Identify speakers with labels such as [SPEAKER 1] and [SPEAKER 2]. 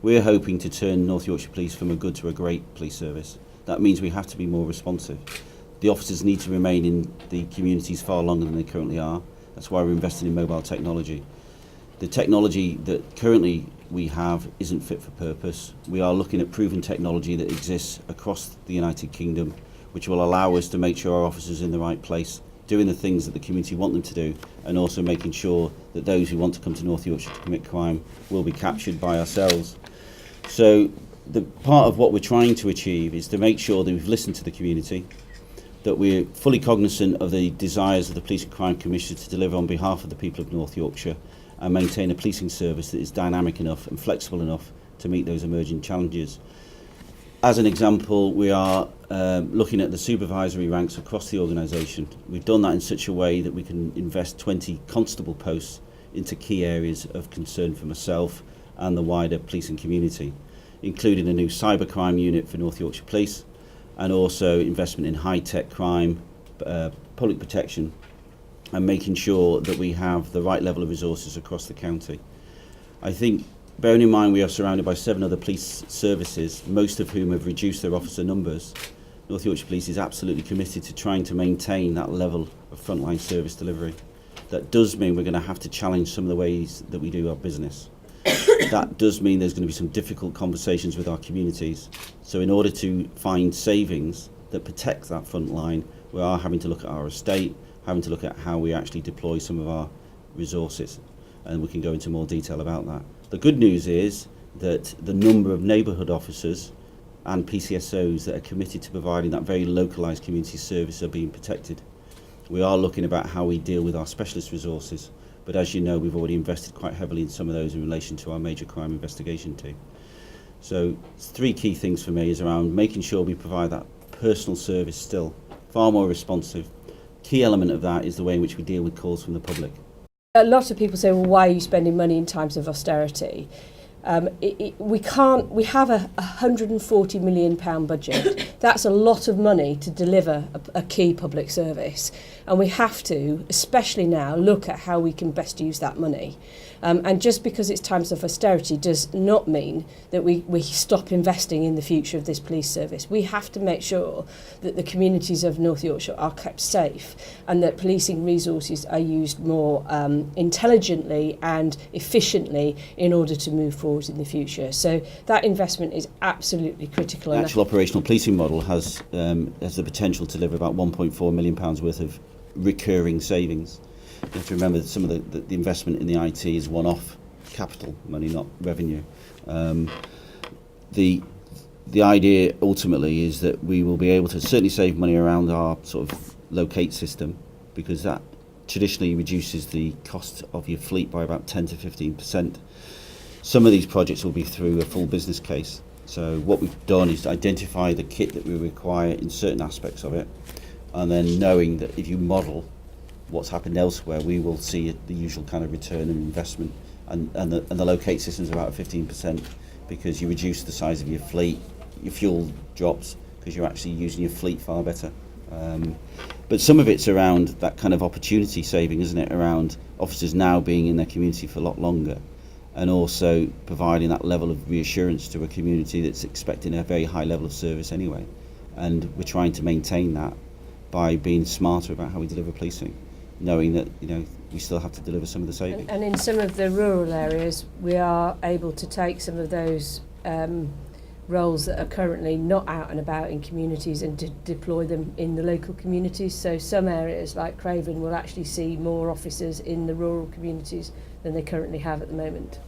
[SPEAKER 1] We're hoping to turn North Yorkshire Police from a good to a great police service. That means we have to be more responsive. The officers need to remain in the communities far longer than they currently are. That's why we're investing in mobile technology. The technology that currently we have isn't fit for purpose. We are looking at proven technology that exists across the United Kingdom, which will allow us to make sure our officers are in the right place, doing the things that the community want them to do, and also making sure that those who want to come to North Yorkshire to commit crime will be captured by ourselves. So the part of what we're trying to achieve is to make sure that we've listened to the community, that we're fully cognizant of the desires of the Police and Crime Commissioner to deliver on behalf of the people of North Yorkshire and maintain a policing service that is dynamic enough and flexible enough to meet those emerging challenges. As an example, we are looking at the supervisory ranks across the organisation. We've done that in such a way that we can invest 20 constable posts into key areas of concern for myself and the wider policing community, including a new cybercrime unit for North Yorkshire Police, and also investment in high-tech crime, public protection, and making sure that we have the right level of resources across the county. I think, bearing in mind we are surrounded by 7 other police services, most of whom have reduced their officer numbers, North Yorkshire Police is absolutely committed to trying to maintain that level of frontline service delivery. That does mean we're going to have to challenge some of the ways that we do our business. That does mean there's going to be some difficult conversations with our communities. So in order to find savings that protect that front line, we are having to look at our estate, having to look at how we actually deploy some of our resources, and we can go into more detail about that. The good news is that the number of neighbourhood officers and PCSOs that are committed to providing that very localised community service are being protected. We are looking about how we deal with our specialist resources, but as you know, we've already invested quite heavily in some of those in relation to our major crime investigation team. So 3 key things for me is around making sure we provide that personal service still, far more responsive. Key element of that is the way in which we deal with calls from the public.
[SPEAKER 2] A lot of people say, well, why are you spending money in times of austerity? We have a £140 million budget. That's a lot of money to deliver a key public service. And we have to, especially now, look at how we can best use that money. And just because it's times of austerity does not mean that we stop investing in the future of this police service. We have to make sure that the communities of North Yorkshire are kept safe and that policing resources are used more intelligently and efficiently in order to move forward in the future. So that investment is absolutely critical.
[SPEAKER 1] The actual operational policing model has the potential to deliver about £1.4 million worth of recurring savings. You have to remember that some of the investment in the IT is one-off capital money, not revenue. The idea ultimately is that we will be able to certainly save money around our sort of locate system, because that traditionally reduces the cost of your fleet by about 10 to 15%. Some of these projects will be through a full business case. So what we've done is identify the kit that we require in certain aspects of it, and then knowing that if you model what's happened elsewhere, we will see the usual kind of return and investment, and the locate system is about 15%, because you reduce the size of your fleet, your fuel drops because you're actually using your fleet far better. But some of it's around that kind of opportunity saving, isn't it, around officers now being in their community for a lot longer, and also providing that level of reassurance to a community that's expecting a very high level of service anyway. And we're trying to maintain that by being smarter about how we deliver policing, knowing that, you know, we still have to deliver some of the savings.
[SPEAKER 2] And in some of the rural areas, we are able to take some of those roles that are currently not out and about in communities and to deploy them in the local communities. So some areas like Craven will actually see more officers in the rural communities than they currently have at the moment.